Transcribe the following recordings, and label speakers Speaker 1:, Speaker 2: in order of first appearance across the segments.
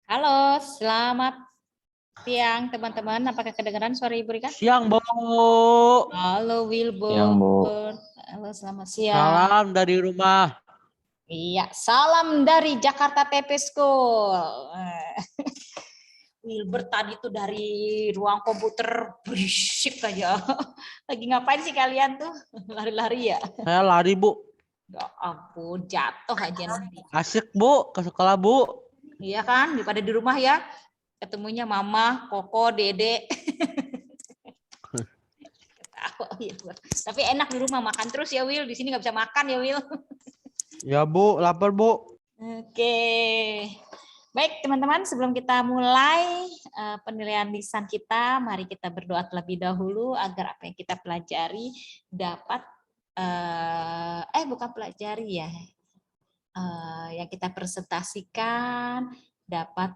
Speaker 1: Halo, selamat siang teman-teman. Apakah kedengaran suara Ibu Rika?
Speaker 2: Siang, Bu.
Speaker 1: Halo Wilbur.
Speaker 3: Siang, Bu.
Speaker 1: Halo, selamat siang.
Speaker 2: Salam dari rumah.
Speaker 1: Iya, salam dari Jakarta TP School. Wilbur tadi tuh dari ruang komputer berisik aja. Lagi ngapain sih kalian tuh? Lari-lari ya?
Speaker 2: Saya lari, Bu.
Speaker 1: Ya ampun, jatuh aja nanti.
Speaker 2: Asik, Bu. Ke sekolah, Bu.
Speaker 1: Iya kan, daripada di rumah ya. Ketemunya Mama, Koko, Dede. Tapi enak di rumah, makan terus ya Will. Di sini nggak bisa makan ya Will.
Speaker 2: Ya, Bu. Lapar, Bu.
Speaker 1: Oke. Baik teman-teman, sebelum kita mulai penilaian lisan kita, mari kita berdoa terlebih dahulu agar apa yang kita pelajari dapat bukan pelajari ya, yang kita presentasikan dapat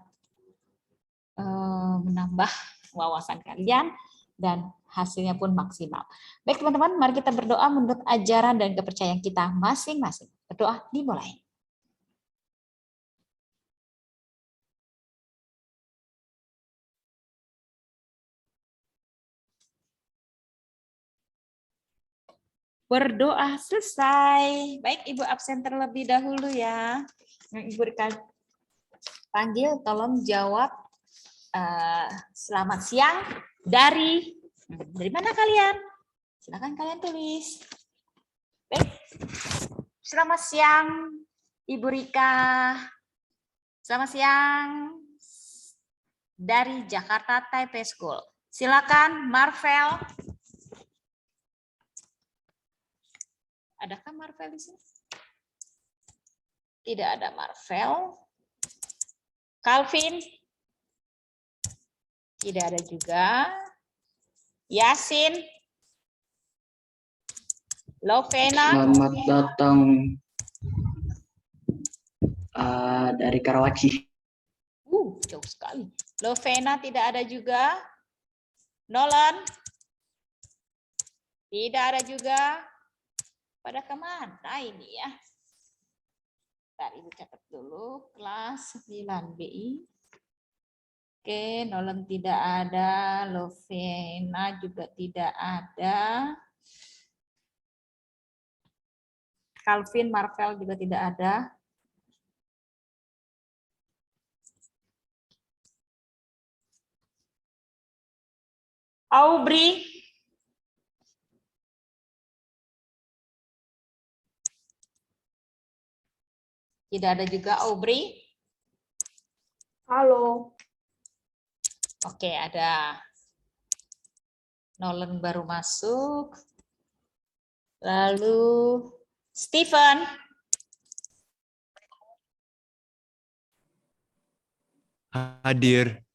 Speaker 1: menambah wawasan kalian dan hasilnya pun maksimal. Baik teman-teman, mari kita berdoa menurut ajaran dan kepercayaan kita masing-masing. Berdoa dimulai. Berdoa selesai. Baik, Ibu absen terlebih dahulu ya. Yang Ibu panggil, tolong jawab selamat siang dari mana kalian? Silakan kalian tulis. Baik. Selamat siang Ibu Rika. Selamat siang dari Jakarta Taipei School. Silakan Marvel. Adakah Marvel di sini? Tidak ada Marvel. Calvin? Tidak ada juga. Yasin? Lovena?
Speaker 3: Selamat datang dari Karawaci.
Speaker 1: Jauh sekali. Lovena tidak ada juga. Nolan? Tidak ada juga. Pada kemana ini ya? Bentar, Ibu catat dulu. Kelas 9 BI. Oke, Nolan tidak ada. Lovena juga tidak ada. Calvin, Marvel juga tidak ada. Aubrey. Tidak ada juga Aubrey.
Speaker 4: Halo.
Speaker 1: Oke, ada Nolan baru masuk. Lalu Stephen.
Speaker 5: Hadir.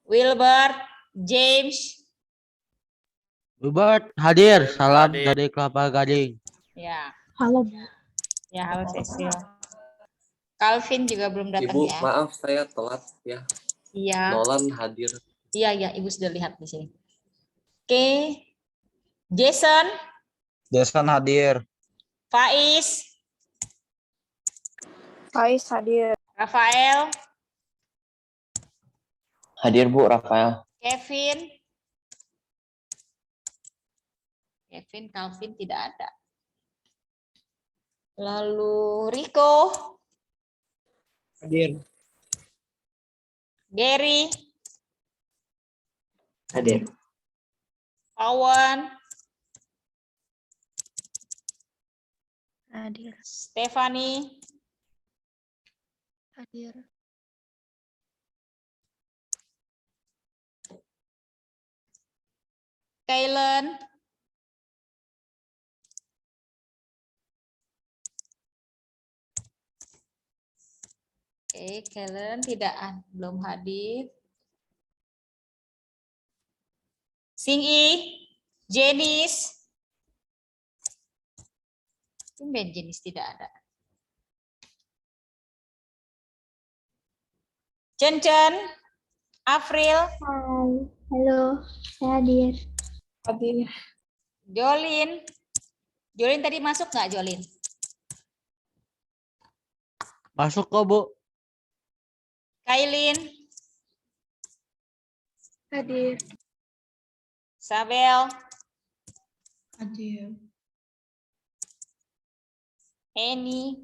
Speaker 1: Wilbert, James.
Speaker 2: Wilbert hadir. Salam dari Kelapa Gading.
Speaker 1: Ya.
Speaker 4: Halo.
Speaker 1: Ya, halo Cecil. Calvin juga belum datang
Speaker 5: Ibu,
Speaker 1: ya.
Speaker 5: maaf saya telat ya.
Speaker 1: Iya.
Speaker 5: Nolan hadir.
Speaker 1: Iya, Ibu sudah lihat di sini. Oke. Jason.
Speaker 6: Jason hadir.
Speaker 1: Faiz.
Speaker 4: Faiz hadir.
Speaker 1: Rafael.
Speaker 3: Hadir, Bu, Rafael.
Speaker 1: Kevin. Kevin, Calvin tidak ada. Lalu Rico.
Speaker 6: Hadir.
Speaker 1: Gary.
Speaker 3: Hadir.
Speaker 1: Pawan.
Speaker 4: Hadir.
Speaker 1: Stephanie.
Speaker 4: Hadir.
Speaker 1: Kaylen. Oke, Kaylen belum hadir. Sing-i, Jenis. Tumben Jenis tidak ada. Chen, April.
Speaker 4: Hai. Halo. Saya hadir. Hadir.
Speaker 1: Jolin. Jolin tadi masuk nggak Jolin?
Speaker 2: Masuk kok, Bu.
Speaker 1: Kailin,
Speaker 4: Hadir.
Speaker 1: Sabel,
Speaker 4: Hadir.
Speaker 1: Eni,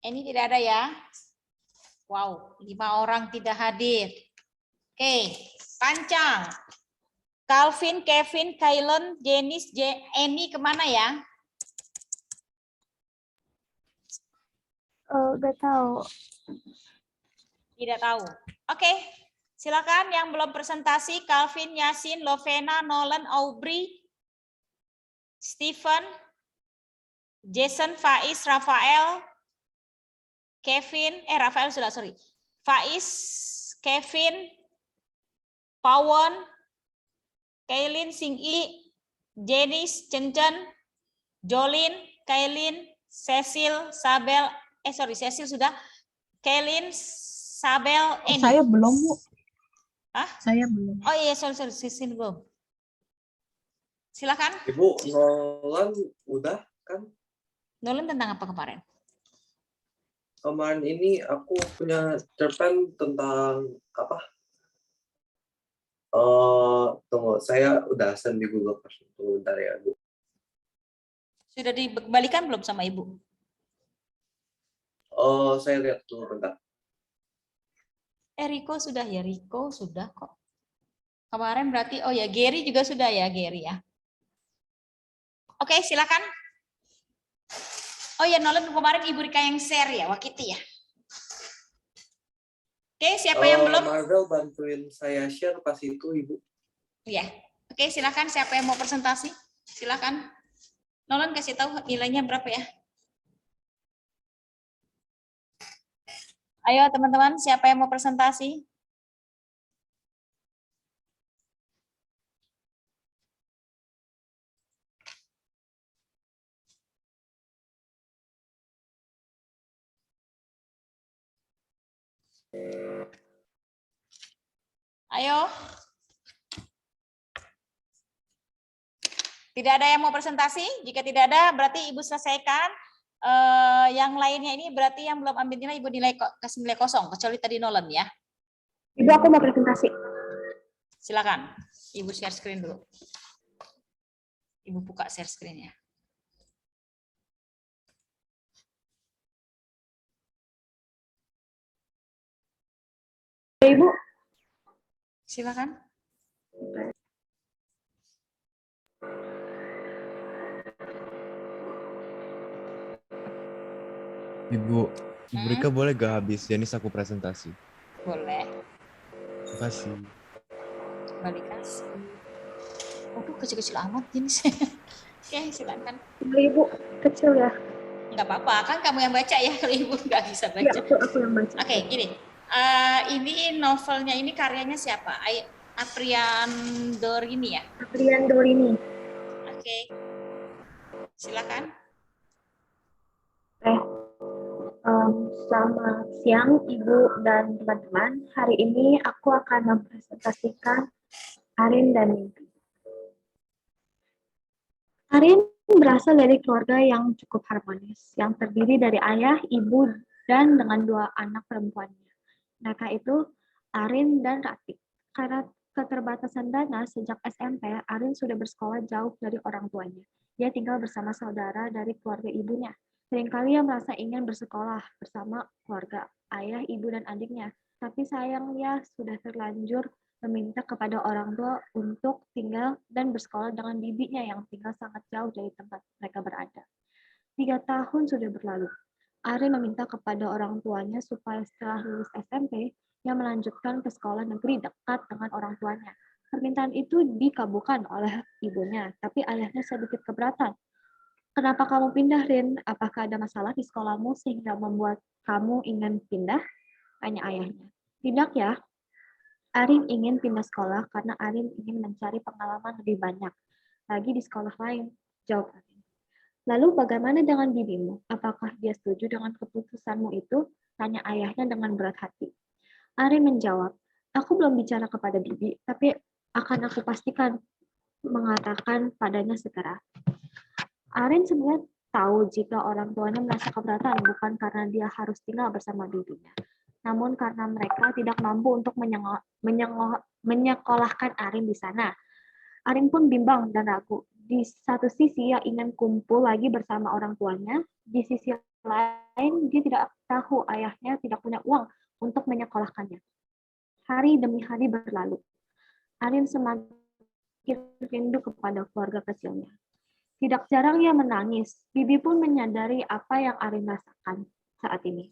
Speaker 1: Eni tidak ada ya? Wow, 5 orang tidak hadir. Oke, Pancang. Calvin, Kevin, Kailen, Jenis, Eni kemana ya?
Speaker 4: Gak tahu.
Speaker 1: Tidak tahu. Oke, silakan yang belum presentasi. Calvin, Yasin, Lovena, Nolan, Aubrey, Stephen, Jason, Faiz, Rafael, Kevin, Rafael sudah, sorry. Faiz, Kevin, Pawon, Kailin, Sing'i, Jenis, Cencen, Jolin, Kailin, Cecil, Sabel, Cecil sudah, Kailin, Sabel, Eni.
Speaker 4: Saya belum, Bu.
Speaker 1: Hah?
Speaker 4: Saya belum.
Speaker 1: Oh iya, sorry, Cecil belum. Silakan.
Speaker 5: Ibu, Nolan udah kan?
Speaker 1: Nolan tentang apa kemarin?
Speaker 5: Kemarin ini aku punya cerpen tentang apa? Tunggu, saya udah send di Google Classroom. Tunggu bentar ya, Bu.
Speaker 1: Sudah dikembalikan belum sama Ibu?
Speaker 5: Saya lihat dulu bentar.
Speaker 1: Riko sudah ya, Riko sudah kok. Kemarin berarti, oh ya, Gary juga sudah ya, Gary ya. Oke, silakan. Oh ya, Nolan kemarin Ibu Rika yang share ya, Wakiti ya. Oke, siapa yang belum?
Speaker 5: Marvel bantuin saya share pas itu, Ibu.
Speaker 1: Ya. Oke, silakan. Siapa yang mau presentasi? Silakan. Nolan kasih tahu nilainya berapa ya. Ayo teman-teman, siapa yang mau presentasi? Ayo. Tidak ada yang mau presentasi? Jika tidak ada, berarti Ibu selesaikan. Yang lainnya ini berarti yang belum ambil nilai, Ibu kasih nilai kosong, kecuali tadi Nolan ya.
Speaker 4: Ibu, aku mau presentasi.
Speaker 1: Silakan. Ibu share screen dulu. Ibu buka share screen-nya.
Speaker 4: Ibu.
Speaker 1: Silakan.
Speaker 5: Ibu Rika boleh gak habis Jenis aku presentasi?
Speaker 1: Boleh.
Speaker 5: Terima kasih.
Speaker 1: Kembali kasih. Waduh, kecil-kecil amat jenis. Oke, silakan.
Speaker 4: Ibu, kecil ya.
Speaker 1: Nggak apa-apa, kan kamu yang baca ya, kalau Ibu nggak bisa baca.
Speaker 4: Ya, aku yang baca.
Speaker 1: Oke, gini. Ini novelnya, ini karyanya siapa? Aprian Dorini ya?
Speaker 4: Aprian Dorini.
Speaker 1: Oke. Silakan.
Speaker 4: Selamat siang Ibu dan teman-teman. Hari ini aku akan mempresentasikan Arin dan Mimpi. Arin berasal dari keluarga yang cukup harmonis, yang terdiri dari ayah, ibu, dan dengan 2 anak perempuannya. Mereka itu Arin dan Rati. Karena keterbatasan dana sejak SMP, Arin sudah bersekolah jauh dari orang tuanya. Dia tinggal bersama saudara dari keluarga ibunya. Seringkali ia merasa ingin bersekolah bersama keluarga, ayah, ibu, dan adiknya. Tapi sayangnya sudah terlanjur meminta kepada orang tua untuk tinggal dan bersekolah dengan bibinya yang tinggal sangat jauh dari tempat mereka berada. 3 tahun sudah berlalu. Arin meminta kepada orang tuanya supaya setelah lulus SMP, ia melanjutkan ke sekolah negeri dekat dengan orang tuanya. Permintaan itu dikabulkan oleh ibunya, tapi ayahnya sedikit keberatan. Kenapa kamu pindah, Rin? Apakah ada masalah di sekolahmu sehingga membuat kamu ingin pindah? Tanya ayahnya. Tidak ya, Arin ingin pindah sekolah karena Arin ingin mencari pengalaman lebih banyak lagi di sekolah lain, jawab Arin. Lalu bagaimana dengan bibimu? Apakah dia setuju dengan keputusanmu itu? Tanya ayahnya dengan berat hati. Arin menjawab, aku belum bicara kepada bibi, tapi akan aku pastikan mengatakan padanya segera. Arin sebenarnya tahu jika orang tuanya merasa keberatan bukan karena dia harus tinggal bersama bibinya, namun karena mereka tidak mampu untuk menyekolahkan Arin di sana. Arin pun bimbang dan ragu. Di satu sisi ia ingin kumpul lagi bersama orang tuanya, di sisi lain dia tidak tahu ayahnya tidak punya uang untuk menyekolahkannya. Hari demi hari berlalu. Arin semakin rindu kepada keluarga kecilnya. Tidak jarang ia menangis. Bibi pun menyadari apa yang Arin rasakan saat ini.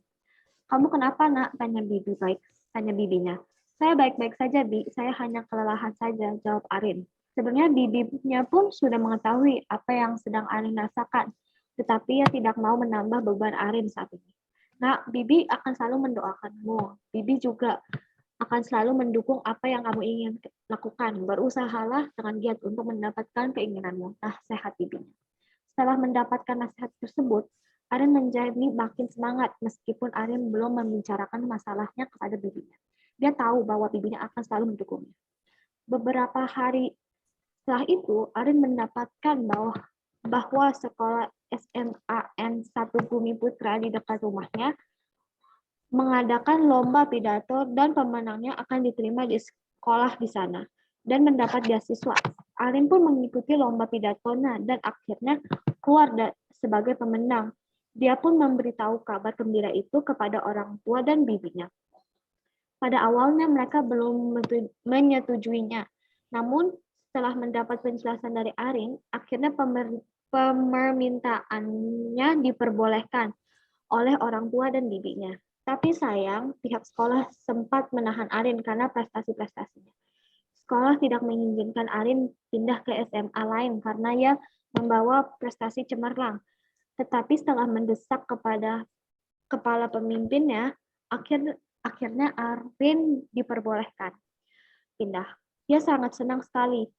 Speaker 4: "Kamu kenapa, Nak?" tanya bibinya. "Saya baik-baik saja, Bi. Saya hanya kelelahan saja," jawab Arin. Sebenarnya bibinya pun sudah mengetahui apa yang sedang Arin rasakan, tetapi ia tidak mau menambah beban Arin saat ini. "Nak, Bibi akan selalu mendoakanmu. Bibi juga akan selalu mendukung apa yang kamu ingin lakukan. Berusahalah dengan giat untuk mendapatkan keinginanmu," nasihat bibinya. Setelah mendapatkan nasihat tersebut, Arin menjadi makin semangat meskipun Arin belum membicarakan masalahnya kepada bibinya. Dia tahu bahwa bibinya akan selalu mendukungnya. Beberapa hari setelah itu, Arin mendapatkan bahwa sekolah SMAN 1 Bumi Putra di dekat rumahnya mengadakan lomba pidato dan pemenangnya akan diterima di sekolah di sana dan mendapat beasiswa. Arin pun mengikuti lomba pidatonya dan akhirnya keluar sebagai pemenang. Dia pun memberitahu kabar gembira itu kepada orang tua dan bibinya. Pada awalnya mereka belum menyetujuinya, namun setelah mendapat penjelasan dari Arin, akhirnya permintaannya diperbolehkan oleh orang tua dan bibinya. Tapi sayang, pihak sekolah sempat menahan Arin karena prestasi-prestasinya. Sekolah tidak mengizinkan Arin pindah ke SMA lain karena ia membawa prestasi cemerlang. Tetapi setelah mendesak kepada kepala pemimpinnya, akhirnya Arin diperbolehkan pindah. Dia sangat senang sekali,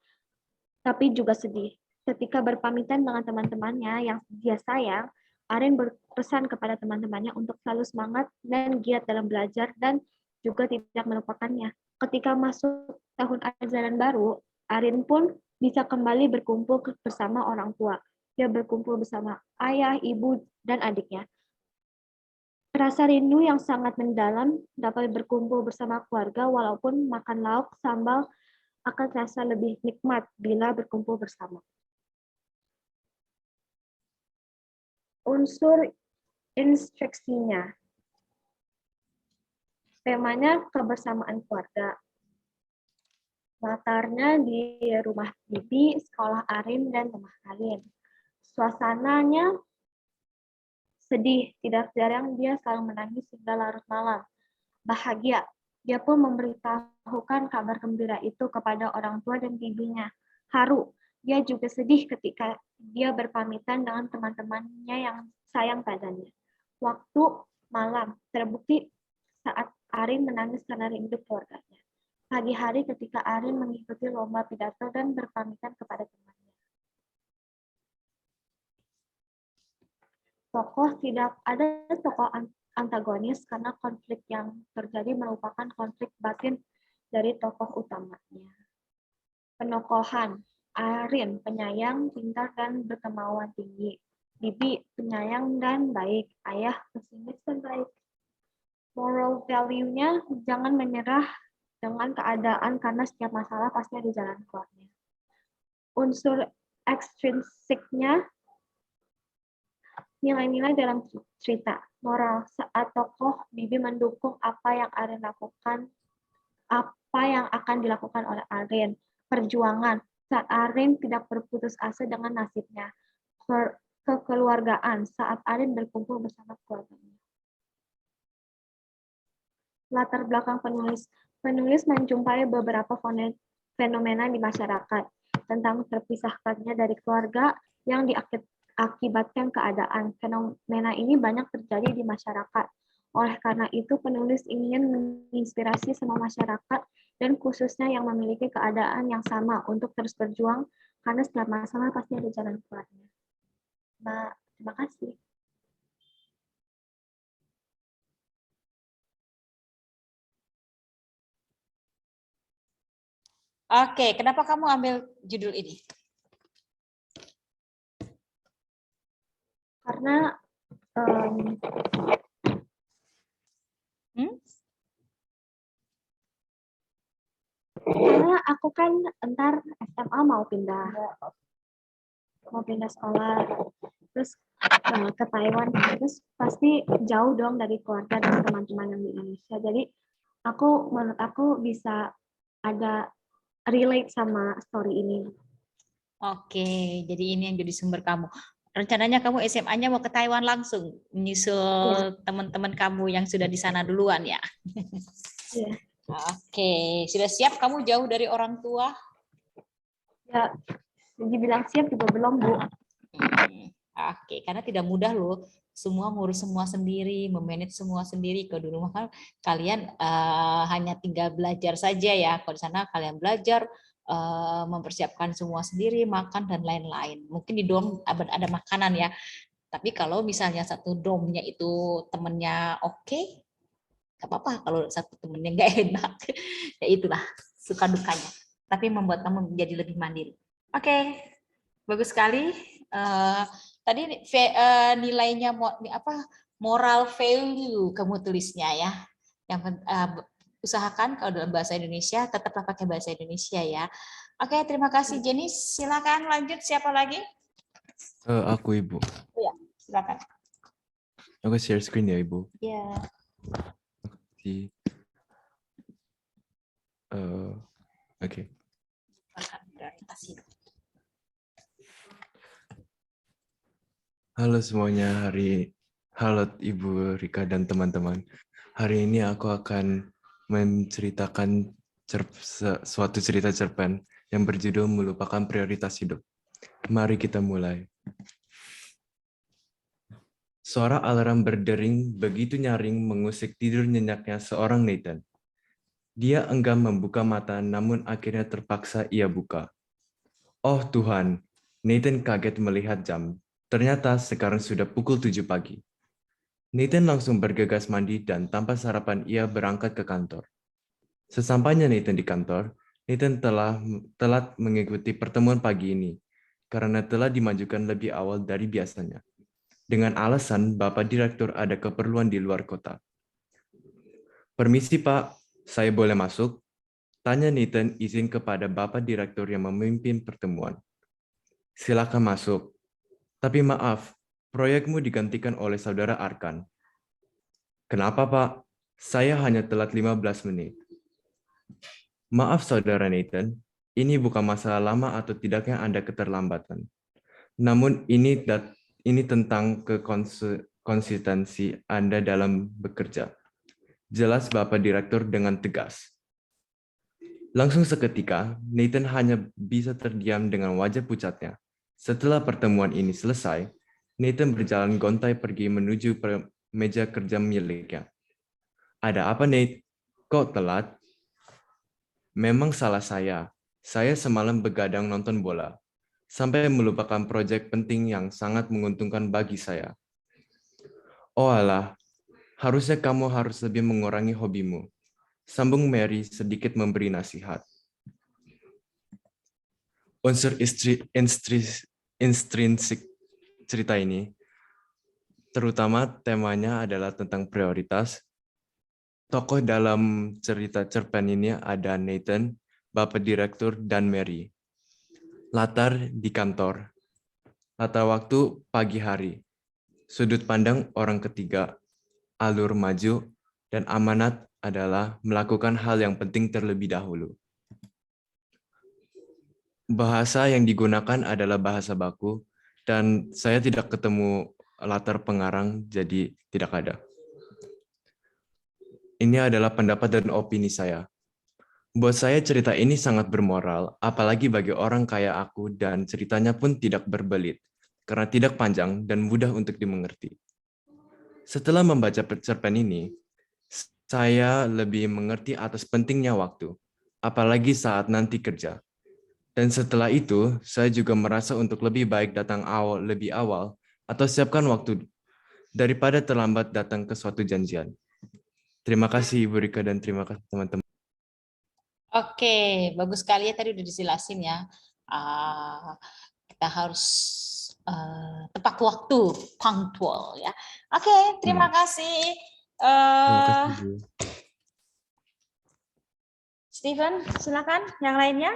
Speaker 4: tapi juga sedih. Ketika berpamitan dengan teman-temannya yang dia sayang, Arin berpesan kepada teman-temannya untuk selalu semangat dan giat dalam belajar dan juga tidak melupakannya. Ketika masuk tahun ajaran baru, Arin pun bisa kembali berkumpul bersama orang tua. Dia berkumpul bersama ayah, ibu, dan adiknya. Rasa rindu yang sangat mendalam dapat berkumpul bersama keluarga walaupun makan lauk sambal akan terasa lebih nikmat bila berkumpul bersama. Unsur instruksinya. Temanya kebersamaan keluarga. Latarnya di rumah bibi, sekolah Arin, dan rumah Arin. Suasananya sedih, tidak jarang dia selalu menangis hingga larut malam. Bahagia, dia pun memberitahukan kabar gembira itu kepada orang tua dan bibinya. Haru, dia juga sedih ketika dia berpamitan dengan teman-temannya yang sayang padanya. Waktu malam, terbukti saat Arin menangis karena rindu keluarganya. Pagi hari ketika Arin mengikuti lomba pidato dan berpamitan kepada temannya. Tidak ada tokoh antagonis karena konflik yang terjadi merupakan konflik batin dari tokoh utamanya. Penokohan, Arin penyayang, pintar, dan berkemauan tinggi. Bibi penyayang dan baik, ayah pesimis dan baik. Moral value-nya, jangan menyerah dengan keadaan karena setiap masalah pasti ada jalan keluarnya. Unsur ekstrinsiknya, nilai-nilai dalam cerita. Moral, saat tokoh bibi mendukung apa yang Arin lakukan, apa yang akan dilakukan oleh Arin. Perjuangan, saat Arin tidak berputus asa dengan nasibnya. Kekeluargaan, saat Arin berkumpul bersama keluarganya. Latar belakang penulis. Penulis menjumpai beberapa fenomena di masyarakat tentang terpisahkannya dari keluarga yang diakibatkan keadaan. Fenomena ini banyak terjadi di masyarakat. Oleh karena itu, penulis ingin menginspirasi semua masyarakat dan khususnya yang memiliki keadaan yang sama untuk terus berjuang karena setiap masalah pasti ada jalan keluarnya. Terima kasih.
Speaker 1: Oke, kenapa kamu ambil judul ini?
Speaker 4: Karena
Speaker 1: Hmm?
Speaker 4: karena aku kan entar SMA mau pindah sekolah, terus ke Taiwan, terus pasti jauh dong dari keluarga dan teman-teman yang di Indonesia. Jadi menurut aku bisa ada relate sama story ini.
Speaker 1: Oke, jadi ini yang jadi sumber kamu. Rencananya kamu SMA-nya mau ke Taiwan langsung, menyusul teman-teman kamu yang sudah di sana duluan ya?
Speaker 4: Iya.
Speaker 1: Oke, sudah siap kamu jauh dari orang tua?
Speaker 4: Ya, dibilang siap juga belum, Bu.
Speaker 1: Oke, karena tidak mudah loh, semua ngurus semua sendiri, memanage semua sendiri. Kalau di rumah kan kalian hanya tinggal belajar saja ya. Kalau di sana kalian belajar, mempersiapkan semua sendiri, makan dan lain-lain. Mungkin di dorm ada makanan ya. Tapi kalau misalnya satu dormnya itu temennya oke, nggak apa-apa. Kalau satu temennya nggak enak, ya itulah suka dukanya. Tapi membuat kamu menjadi lebih mandiri. Oke, bagus sekali. Tadi nilainya moral value kamu tulisnya ya. Yang usahakan kalau dalam bahasa Indonesia tetaplah pakai bahasa Indonesia ya. Oke, terima kasih Jenny. Silakan lanjut. Siapa lagi?
Speaker 7: Aku Ibu.
Speaker 1: Ya, silakan.
Speaker 7: Aku share screen ya Ibu.
Speaker 1: Ya.
Speaker 7: Oke. Oke.
Speaker 1: Terima kasih.
Speaker 7: Halo semuanya, halo Ibu Rika dan teman-teman. Hari ini aku akan menceritakan suatu cerita cerpen yang berjudul Melupakan Prioritas Hidup. Mari kita mulai. Suara alarm berdering begitu nyaring mengusik tidur nyenyaknya seorang Nathan. Dia enggan membuka mata namun akhirnya terpaksa ia buka. Oh Tuhan, Nathan kaget melihat jam. Ternyata sekarang sudah pukul 7 pagi. Nathan langsung bergegas mandi dan tanpa sarapan ia berangkat ke kantor. Sesampainya Nathan di kantor, Nathan telat mengikuti pertemuan pagi ini karena telah dimajukan lebih awal dari biasanya. Dengan alasan Bapak Direktur ada keperluan di luar kota. Permisi Pak, saya boleh masuk? Tanya Nathan izin kepada Bapak Direktur yang memimpin pertemuan. Silakan masuk. Tapi maaf, proyekmu digantikan oleh saudara Arkan. Kenapa, Pak? Saya hanya telat 15 menit. Maaf, saudara Nathan. Ini bukan masalah lama atau tidaknya Anda keterlambatan. Namun ini tentang konsistensi Anda dalam bekerja. Jelas Bapak Direktur dengan tegas. Langsung seketika, Nathan hanya bisa terdiam dengan wajah pucatnya. Setelah pertemuan ini selesai, Nathan berjalan gontai pergi menuju meja kerja miliknya. Ada apa, Nate? Kok telat? Memang salah saya. Saya semalam begadang nonton bola, sampai melupakan proyek penting yang sangat menguntungkan bagi saya. Oh alah, harusnya kamu harus lebih mengurangi hobimu. Sambung Mary sedikit memberi nasihat. Unsur intrinsik cerita ini, terutama temanya adalah tentang prioritas. Tokoh dalam cerita cerpen ini ada Nathan, Bapak Direktur, dan Mary. Latar di kantor. Latar waktu pagi hari. Sudut pandang orang ketiga. Alur maju dan amanat adalah melakukan hal yang penting terlebih dahulu. Bahasa yang digunakan adalah bahasa baku, dan saya tidak ketemu latar pengarang, jadi tidak ada. Ini adalah pendapat dan opini saya. Buat saya cerita ini sangat bermoral, apalagi bagi orang kaya aku, dan ceritanya pun tidak berbelit, karena tidak panjang dan mudah untuk dimengerti. Setelah membaca cerpen ini, saya lebih mengerti atas pentingnya waktu, apalagi saat nanti kerja. Dan setelah itu, saya juga merasa untuk lebih baik datang lebih awal atau siapkan waktu daripada terlambat datang ke suatu janjian. Terima kasih Ibu Rika dan terima kasih teman-teman.
Speaker 1: Oke, bagus sekali ya, tadi udah dijelasin ya. Kita harus tepat waktu, punctual ya. Oke, terima kasih.
Speaker 7: Terima kasih, Bu.
Speaker 1: Steven, silakan yang lainnya.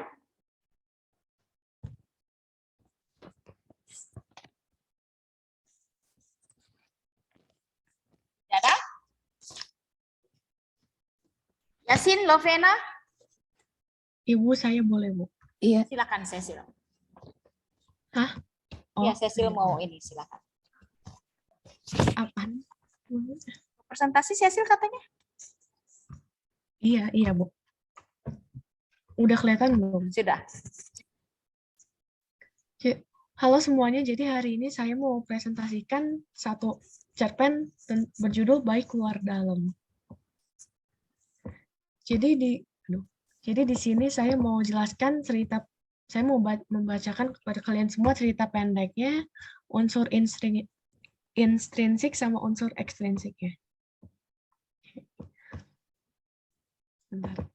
Speaker 1: Ada? Yasin, Lovena,
Speaker 8: Ibu, saya boleh, Bu?
Speaker 1: silakan Cecil.
Speaker 8: Hah?
Speaker 1: Iya,
Speaker 8: Oh,
Speaker 1: Cecil mau ini, silakan.
Speaker 8: apaan?
Speaker 1: Presentasi Cecil katanya.
Speaker 8: Iya, Bu. Udah kelihatan belum?
Speaker 1: Sudah.
Speaker 8: Halo semuanya, jadi hari ini saya mau presentasikan satu cerpen berjudul Baik Luar Dalam. Jadi di sini saya mau jelaskan cerita, saya mau membacakan kepada kalian semua cerita pendeknya, unsur intrinsik sama unsur ekstrinsiknya. Bentar.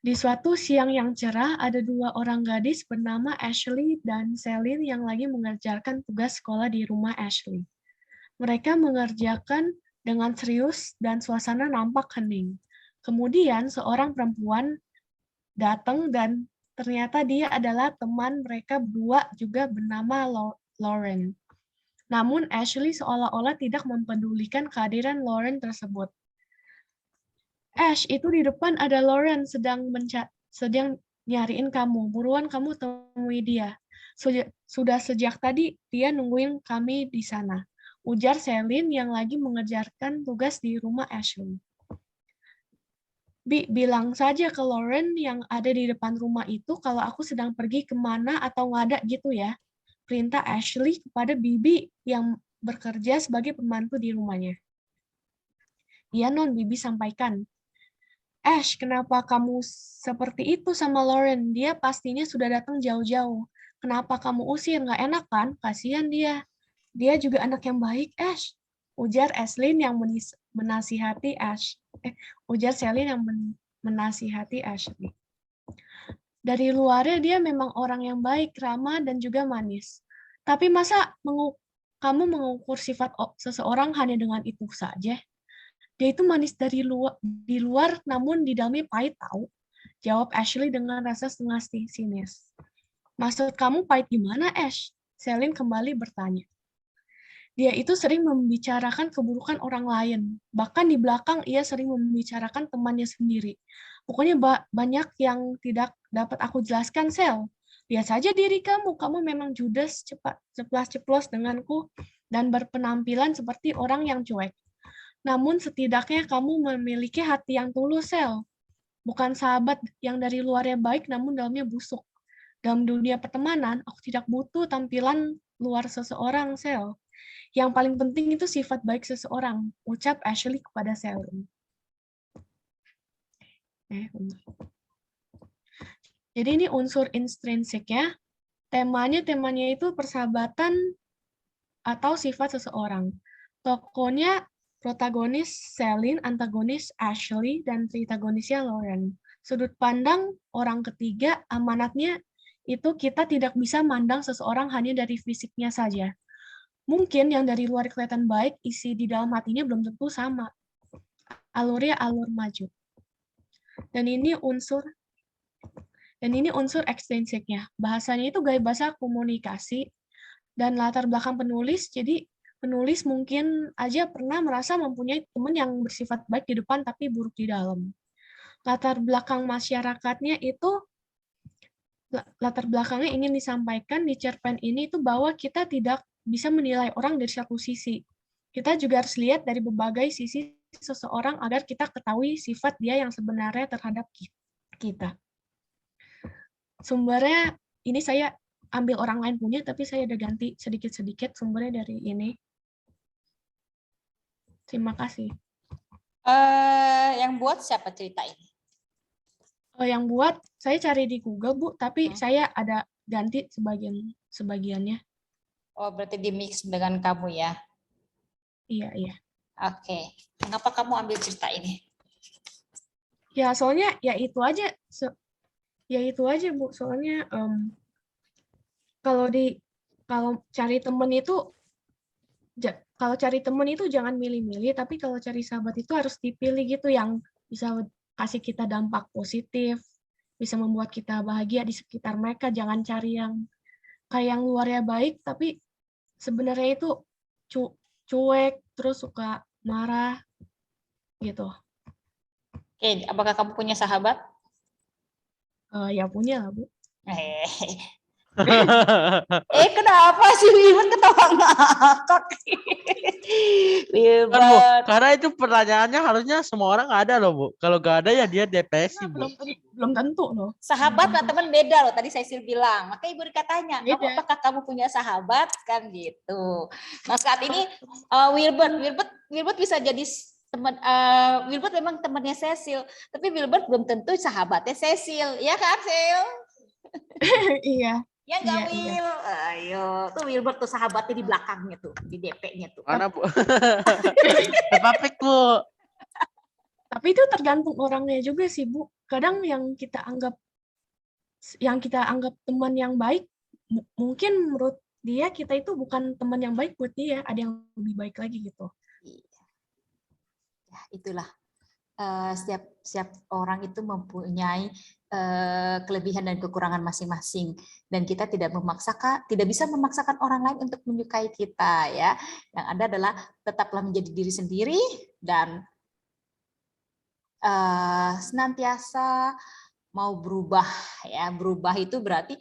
Speaker 8: Di suatu siang yang cerah, ada dua orang gadis bernama Ashley dan Celine yang lagi mengerjakan tugas sekolah di rumah Ashley. Mereka mengerjakan dengan serius dan suasana nampak hening. Kemudian seorang perempuan datang dan ternyata dia adalah teman mereka berdua juga bernama Lauren. Namun Ashley seolah-olah tidak mempedulikan kehadiran Lauren tersebut. Ash, itu di depan ada Lauren sedang nyariin kamu. Buruan kamu temui dia. Sudah sejak tadi dia nungguin kami di sana. Ujar Celine yang lagi mengerjakan tugas di rumah Ashley. Bilang saja ke Lauren yang ada di depan rumah itu kalau aku sedang pergi kemana atau nggak ada gitu ya. Perintah Ashley kepada Bibi yang bekerja sebagai pembantu di rumahnya. Iya non, Bibi sampaikan. Ash, kenapa kamu seperti itu sama Lauren? Dia pastinya sudah datang jauh-jauh. Kenapa kamu usir? Nggak enak kan? Kasihan dia. Dia juga anak yang baik, Ash. Ujar Ashlyn yang menasihati Ash. Ujar Celine yang menasihati Ashley. Dari luarnya dia memang orang yang baik, ramah, dan juga manis. Tapi masa kamu mengukur sifat seseorang hanya dengan itu saja? Dia itu manis di luar, namun di dalamnya pahit tahu. Jawab Ashley dengan rasa setengah sinis. Maksud kamu pahit gimana, Ash? Celine kembali bertanya. Dia itu sering membicarakan keburukan orang lain. Bahkan di belakang ia sering membicarakan temannya sendiri. Pokoknya banyak yang tidak dapat aku jelaskan, Sel. Lihat saja diri kamu. Kamu memang judes, ceplas-ceplos denganku, dan berpenampilan seperti orang yang cuek. Namun setidaknya kamu memiliki hati yang tulus, Sel. Bukan sahabat yang dari luarnya baik, namun dalamnya busuk. Dalam dunia pertemanan, aku tidak butuh tampilan luar seseorang, Sel. Yang paling penting itu sifat baik seseorang, ucap Ashley kepada Celine. Jadi ini unsur intrinsiknya. Temanya itu persahabatan atau sifat seseorang. Tokohnya protagonis Celine, antagonis Ashley, dan tritagonisnya Lauren. Sudut pandang orang ketiga, amanatnya itu kita tidak bisa mandang seseorang hanya dari fisiknya saja. Mungkin yang dari luar kelihatan baik, isi di dalam hatinya belum tentu sama. Alurnya alur maju. Dan ini unsur ekstrinsiknya. Bahasanya itu gaya bahasa komunikasi dan latar belakang penulis. Jadi penulis mungkin aja pernah merasa mempunyai teman yang bersifat baik di depan tapi buruk di dalam. Latar belakang masyarakatnya itu, latar belakangnya ingin disampaikan di cerpen ini itu bahwa kita tidak bisa menilai orang dari satu sisi. Kita juga harus lihat dari berbagai sisi seseorang agar kita ketahui sifat dia yang sebenarnya terhadap kita. Sumbernya ini saya ambil orang lain punya, tapi saya udah ganti sedikit-sedikit sumbernya dari ini. Terima kasih.
Speaker 1: Yang buat siapa cerita ini?
Speaker 8: Yang buat saya cari di Google, Bu, tapi saya ada ganti sebagiannya.
Speaker 1: Oh, berarti di-mix dengan kamu ya?
Speaker 8: Iya.
Speaker 1: Oke. Kenapa kamu ambil cerita ini?
Speaker 8: Ya soalnya ya itu aja, Bu. Soalnya kalau cari temen itu kalau cari temen itu jangan milih-milih, tapi kalau cari sahabat itu harus dipilih gitu yang bisa kasih kita dampak positif, bisa membuat kita bahagia di sekitar mereka. Jangan cari yang kayak yang luarnya baik, tapi sebenarnya itu cuek, terus suka marah gitu.
Speaker 1: Oke, apakah kamu punya sahabat?
Speaker 8: Ya punya lah, Bu.
Speaker 1: Kenapa sih Wilbert ketawa ngakak?
Speaker 2: Kan, Bu,
Speaker 1: Wilbert.
Speaker 2: karena itu pertanyaannya harusnya semua orang ada loh, Bu. Kalau nggak ada ya dia depresi, Bu.
Speaker 8: Belum tentu loh.
Speaker 1: Sahabat sama teman beda loh, tadi Cecil bilang. Makanya Ibu Rika tanya,
Speaker 8: Beda.
Speaker 1: apakah kamu punya sahabat? Kan gitu. Nah saat ini Wilbert bisa jadi teman, Wilbert memang temannya Cecil, tapi Wilbert belum tentu sahabatnya Cecil, ya kan Cecil?
Speaker 8: Iya.
Speaker 1: Ya nggak
Speaker 8: Iya, iya.
Speaker 1: Will? Ayo, tuh Wilbert tuh sahabatnya di belakangnya tuh, di DP-nya tuh.
Speaker 2: Mana, Bu? Papik, Bu.
Speaker 8: Tapi itu tergantung orangnya juga sih, Bu. Kadang yang kita anggap teman yang baik, mungkin menurut dia kita itu bukan teman yang baik buat dia, ada yang lebih baik lagi gitu.
Speaker 1: Ya, itulah. Setiap orang itu mempunyai kelebihan dan kekurangan masing-masing, dan kita tidak bisa memaksakan orang lain untuk menyukai kita, ya. Yang ada adalah tetaplah menjadi diri sendiri dan senantiasa mau berubah, ya. Berubah itu berarti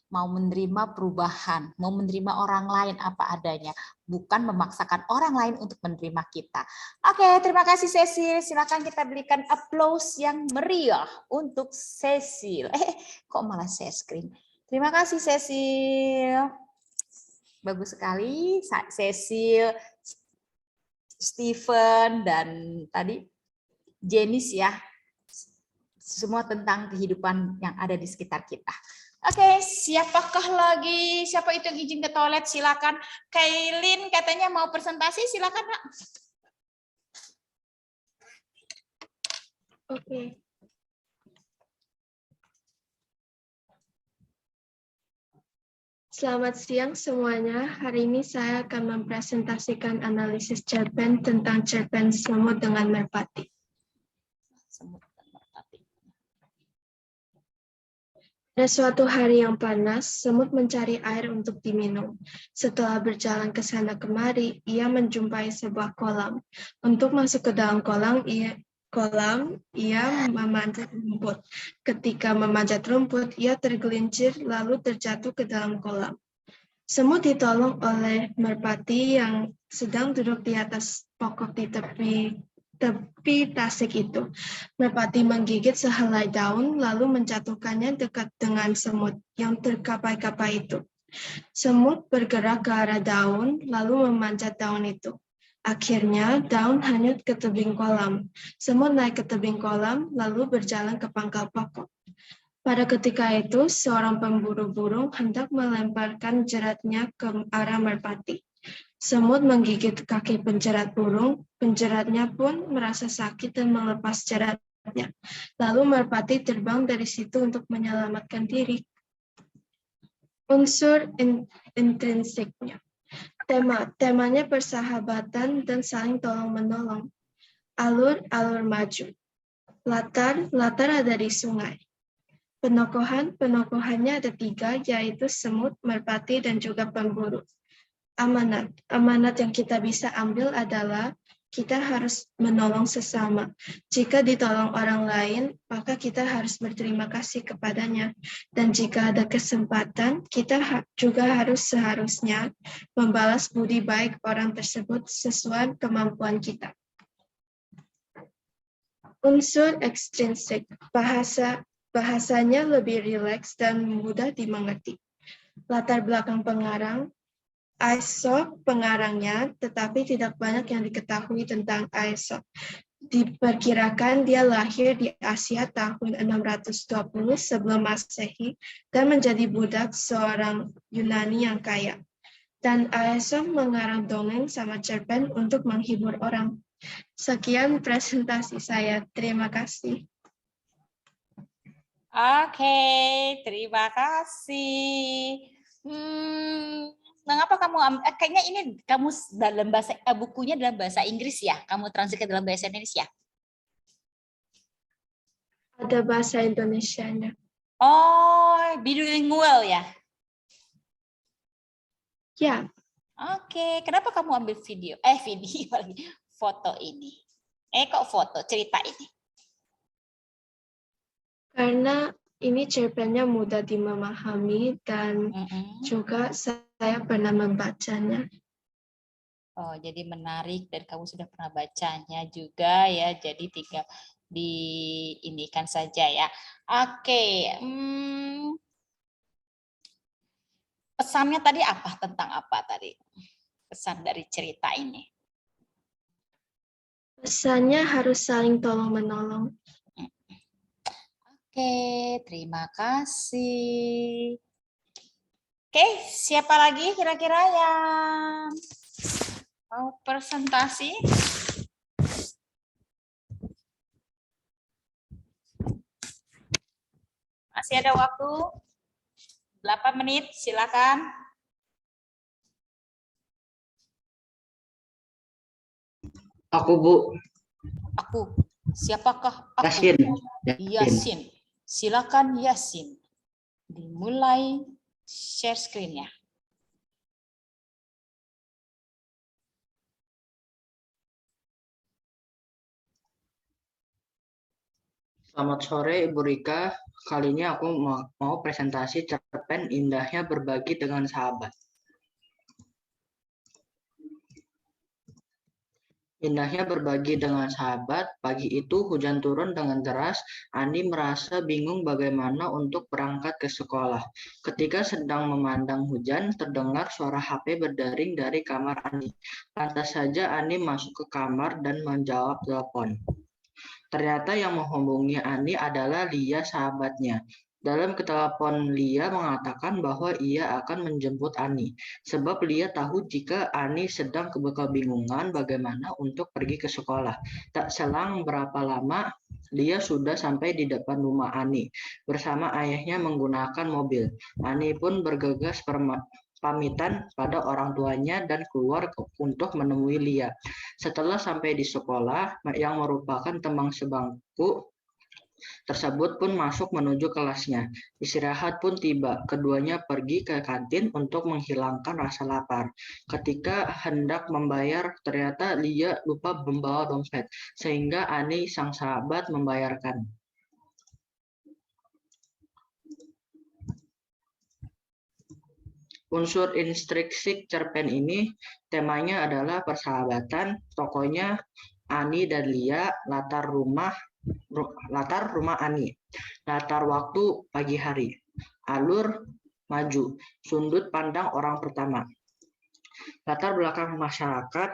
Speaker 1: mau menerima perubahan, mau menerima orang lain apa adanya, bukan memaksakan orang lain untuk menerima kita. Oke, terima kasih Cecil. Silakan kita berikan applause yang meriah untuk Cecil. Kok malah share screen? Terima kasih Cecil. Bagus sekali Cecil, Stephen, dan tadi Jenis, ya. Semua tentang kehidupan yang ada di sekitar kita. Oke, siapakah lagi? Siapa itu yang izin ke toilet? Silakan. Kailin katanya mau presentasi, silakan, Nak.
Speaker 9: Oke. Selamat siang semuanya. Hari ini saya akan mempresentasikan analisis cerpen tentang cerpen Semut dengan Merpati. Pada suatu hari yang panas, semut mencari air untuk diminum. Setelah berjalan ke sana kemari, ia menjumpai sebuah kolam. Untuk masuk ke dalam kolam, ia memanjat rumput. Ketika memanjat rumput, ia tergelincir lalu terjatuh ke dalam kolam. Semut ditolong oleh Merpati yang sedang duduk di atas pokok di tepi tasik itu. Merpati menggigit sehelai daun lalu menjatuhkannya dekat dengan semut yang terkapai-kapai itu. Semut bergerak ke arah daun lalu memanjat daun itu. Akhirnya daun hanyut ke tebing kolam. Semut naik ke tebing kolam lalu berjalan ke pangkal pokok. Pada ketika itu, seorang pemburu burung hendak melemparkan jeratnya ke arah Merpati. Semut menggigit kaki penjerat burung, penjeratnya pun merasa sakit dan melepas jeratnya. Lalu Merpati terbang dari situ untuk menyelamatkan diri. Unsur intrinsiknya. Temanya persahabatan dan saling tolong-menolong. Alur maju. Latar ada di sungai. Penokohannya ada 3, yaitu semut, merpati, dan juga pemburu. Amanat yang kita bisa ambil adalah kita harus menolong sesama. Jika ditolong orang lain, maka kita harus berterima kasih kepadanya. Dan jika ada kesempatan, kita juga seharusnya membalas budi baik orang tersebut sesuai kemampuan kita. Unsur ekstrinsik, bahasanya lebih rileks dan mudah dimengerti. Latar belakang pengarang, Aesop pengarangnya, tetapi tidak banyak yang diketahui tentang Aesop. Diperkirakan dia lahir di Asia tahun 620 sebelum Masehi dan menjadi budak seorang Yunani yang kaya. Dan Aesop mengarang dongeng sama cerpen untuk menghibur orang. Sekian presentasi saya. Terima kasih.
Speaker 1: Oke, terima kasih. Mengapa kamu kayaknya ini kamu dalam bahasa bukunya dalam bahasa Inggris ya? Kamu translate dalam bahasa Indonesia?
Speaker 9: Ada bahasa Indonesianya.
Speaker 1: Oh, bilingual ya?
Speaker 9: Ya,
Speaker 1: Oke, kenapa kamu ambil video? Video lagi, foto ini. Kok foto cerita ini?
Speaker 9: karena ini cerpennya mudah dimahami dan juga saya pernah membacanya.
Speaker 1: Oh, jadi menarik dan kamu sudah pernah bacanya juga ya. Jadi tinggal diinikan saja ya. Oke. Pesannya tadi apa? Tentang apa tadi? Pesan dari cerita ini.
Speaker 9: Pesannya harus saling tolong-menolong.
Speaker 1: Oke, terima kasih. Oke, siapa lagi kira-kira yang mau presentasi? Masih ada waktu 8 menit, silakan.
Speaker 3: Aku, Bu.
Speaker 1: Aku. Siapakah aku?
Speaker 3: Yasin.
Speaker 1: Yasin. Silakan Yasin. Dimulai share screen-nya.
Speaker 3: Selamat sore, Ibu Rika. Kali ini aku mau presentasi cerpen Indahnya Berbagi dengan Sahabat. Indahnya berbagi dengan sahabat. Pagi itu hujan turun dengan deras. Ani merasa bingung bagaimana untuk berangkat ke sekolah. Ketika sedang memandang hujan, terdengar suara HP berdering dari kamar Ani. Lantas saja Ani masuk ke kamar dan menjawab telepon. Ternyata yang menghubungi Ani adalah Lia, sahabatnya. Dalam telepon, Lia mengatakan bahwa ia akan menjemput Ani, sebab Lia tahu jika Ani sedang kebingungan bagaimana untuk pergi ke sekolah. Tak selang berapa lama, Lia sudah sampai di depan rumah Ani bersama ayahnya menggunakan mobil. Ani pun bergegas pamitan pada orang tuanya dan keluar untuk menemui Lia. Setelah sampai di sekolah, yang merupakan teman sebangku tersebut pun masuk menuju kelasnya. Istirahat pun tiba. Keduanya pergi ke kantin untuk menghilangkan rasa lapar. Ketika hendak membayar, ternyata Lia lupa membawa dompet, sehingga Ani sang sahabat membayarkan. Unsur intrinsik cerpen ini temanya adalah persahabatan. Tokohnya Ani dan Lia, latar rumah Ani, latar waktu pagi hari, alur maju, sudut pandang orang pertama. Latar belakang masyarakat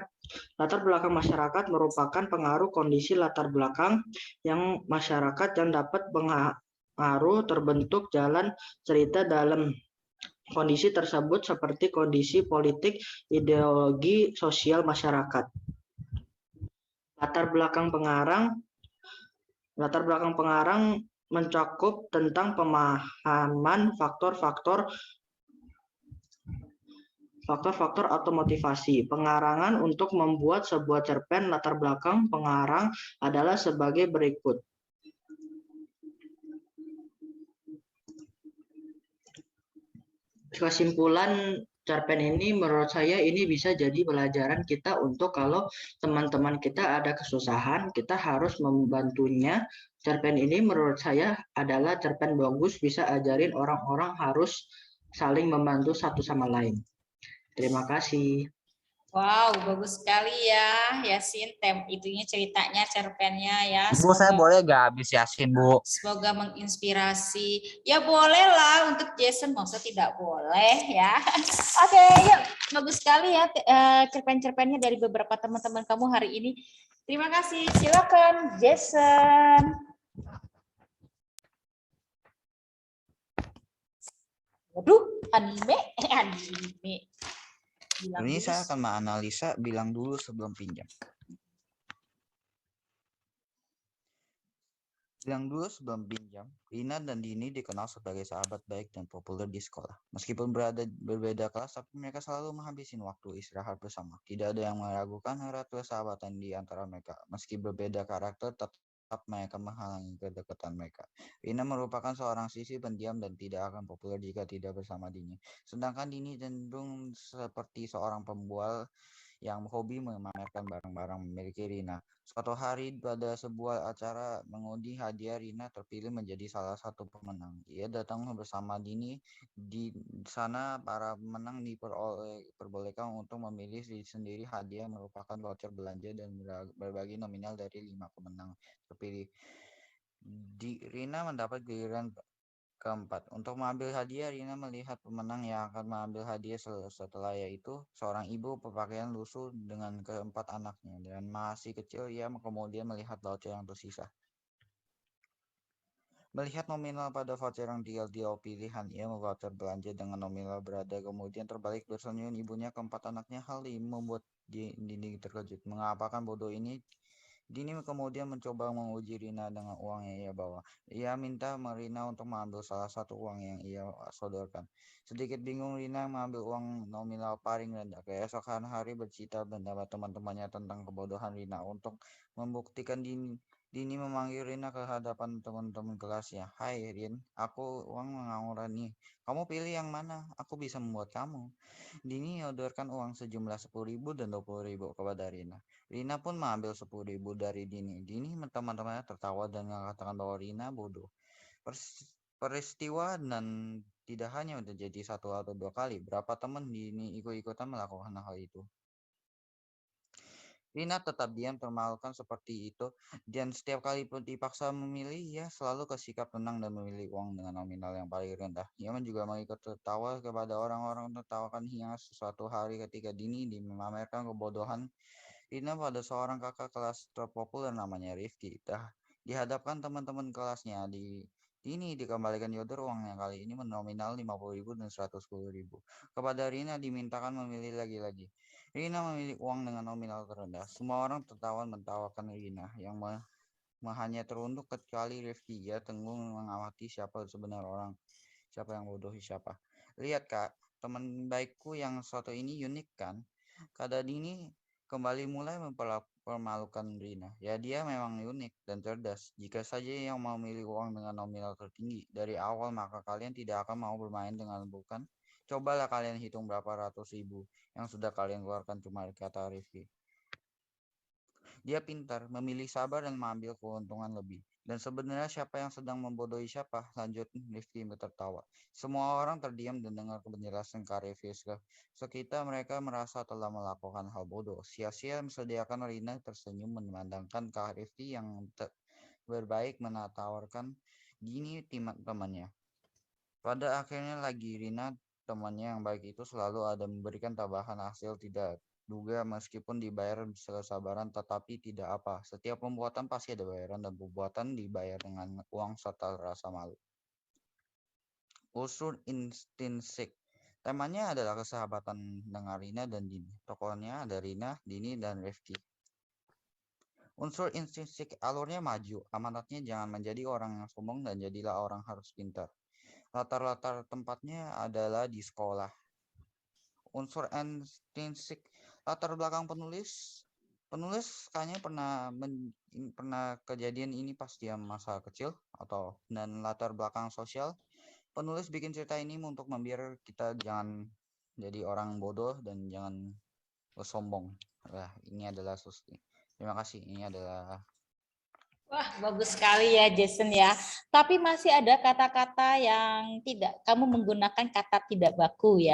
Speaker 3: merupakan pengaruh kondisi latar belakang yang masyarakat yang dapat pengaruh terbentuk jalan cerita dalam kondisi tersebut seperti kondisi politik, ideologi, sosial masyarakat. Latar belakang pengarang mencakup tentang pemahaman faktor-faktor atau motivasi. Pengarangan untuk membuat sebuah cerpen latar belakang pengarang adalah sebagai berikut. Kesimpulan cerpen ini menurut saya ini bisa jadi pelajaran kita untuk kalau teman-teman kita ada kesusahan, kita harus membantunya. Cerpen ini menurut saya adalah cerpen bagus, bisa ajarin orang-orang harus saling membantu satu sama lain. Terima kasih.
Speaker 1: Wow, bagus sekali ya, Yasin. Itunya ceritanya, cerpennya ya.
Speaker 6: Bu, saya boleh gak habis Yasin, Bu?
Speaker 1: Semoga menginspirasi. Ya bolehlah untuk Jason, masa tidak boleh ya. Oke, yuk. Bagus sekali ya cerpen-cerpennya dari beberapa teman-teman kamu hari ini. Terima kasih. Silakan Jason. Waduh, anime.
Speaker 6: Ini saya akan menganalisa bilang dulu sebelum pinjam. Bilang dulu sebelum pinjam. pinjam, Rina dan Dini dikenal sebagai sahabat baik dan populer di sekolah. Meskipun berbeda kelas, tapi mereka selalu menghabisin waktu istirahat bersama. Tidak ada yang meragukan erat persahabatan di antara mereka. Meski berbeda karakter, tetap mereka menghalangi kedekatan mereka. Rina merupakan seorang siswi pendiam dan tidak akan populer jika tidak bersama Dini. Sedangkan Dini cenderung seperti seorang pembual yang hobi memamerkan barang-barang memiliki Rina. Suatu hari pada sebuah acara mengundi hadiah, Rina terpilih menjadi salah satu pemenang. Ia datang bersama Dini. Di sana para pemenang diperbolehkan untuk memilih sendiri hadiah merupakan voucher belanja dan berbagi nominal dari 5 pemenang terpilih. Rina mendapat giliran keempat. Untuk mengambil hadiah, Rina melihat pemenang yang akan mengambil hadiah setelah, yaitu seorang ibu berpakaian lusuh dengan keempat anaknya. Dan masih kecil, ia kemudian melihat voucher yang tersisa. Melihat nominal pada voucher yang dia pilihan, ia voucher belanja dengan nominal berada, kemudian terbalik bersenyum ibunya keempat anaknya. Hal ini membuat Dini terkejut. Mengapakan bodoh ini? Dini kemudian mencoba menguji Rina dengan uang yang ia bawa. Ia minta Rina untuk mengambil salah satu uang yang ia sodorkan. Sedikit bingung, Rina mengambil uang nominal paling rendah. Keesokan hari bercerita mendapat teman-temannya tentang kebodohan Rina. Untuk membuktikan, Dini memanggil Rina ke hadapan teman-teman kelasnya. Hai Rin, aku uang mengangguran nih. Kamu pilih yang mana? Aku bisa membuat kamu. Dini menyodorkan uang sejumlah 10.000 dan 20.000 kepada Rina. Rina pun mengambil 10.000 dari Dini. Dini teman-temannya tertawa dan mengatakan bahwa Rina bodoh. Peristiwa dan tidak hanya terjadi 1 atau 2 kali. Berapa teman Dini ikut-ikutan melakukan hal itu. Rina tetap diam, termalukan seperti itu, dan setiap kali pun dipaksa memilih, ia selalu bersikap tenang dan memilih uang dengan nominal yang paling rendah. Ia juga mengikut tertawa kepada orang-orang tertawakan hingga suatu hari ketika Dini memamerkan kebodohan Rina pada seorang kakak kelas terpopuler namanya Rifki. Dihadapkan teman-teman kelasnya, Dini dikembalikan Yodor uang yang kali ini menominal 50.000 dan 110.000. Kepada Rina dimintakan memilih lagi-lagi. Rina memilih uang dengan nominal terendah. Semua orang tertawa mentawakan Rina yang hanya terunduk kecuali Rifki. Ia tenggung mengamati siapa sebenarnya orang, siapa yang bodoh siapa. Lihat kak, teman baikku yang satu ini unik kan? Kata Dini kembali mulai mempermalukan Rina. Ya dia memang unik dan cerdas. Jika saja yang mau memilih uang dengan nominal tertinggi dari awal, maka kalian tidak akan mau bermain dengan bukan? Cobalah kalian hitung berapa ratus ribu yang sudah kalian keluarkan, cuma kata Rifki. Dia pintar, memilih sabar dan mengambil keuntungan lebih. Dan sebenarnya siapa yang sedang membodohi siapa? Lanjut Rifki tertawa. Semua orang terdiam dan dengar penjelasan Kak Rifki. Sekitar mereka merasa telah melakukan hal bodoh. Sia-sia mesediakan. Rina tersenyum memandangkan Kak Rifki yang berbaik menawarkan Dini temannya. Pada akhirnya lagi Rina temannya yang baik itu selalu ada memberikan tambahan hasil tidak duga meskipun dibayar kesabaran, tetapi tidak apa. Setiap pembuatan pasti ada bayaran dan pembuatan dibayar dengan uang serta rasa malu. Unsur intrinsik. Temanya adalah kesahabatan dengan Rina dan Dini. Tokohnya ada Rina, Dini, dan Rifki. Unsur intrinsik, alurnya maju. Amanatnya jangan menjadi orang yang sombong dan jadilah orang harus pintar. Latar tempatnya adalah di sekolah. Unsur intrinsik, latar belakang penulis. Penulis kayaknya pernah kejadian ini pas dia masa kecil dan latar belakang sosial. Penulis bikin cerita ini untuk membiar kita jangan jadi orang bodoh dan jangan sombong. Nah, ini adalah Susti. Terima kasih. Ini adalah.
Speaker 1: Wah, bagus sekali ya Jason ya. Tapi masih ada kata-kata yang tidak, kamu menggunakan kata tidak baku ya.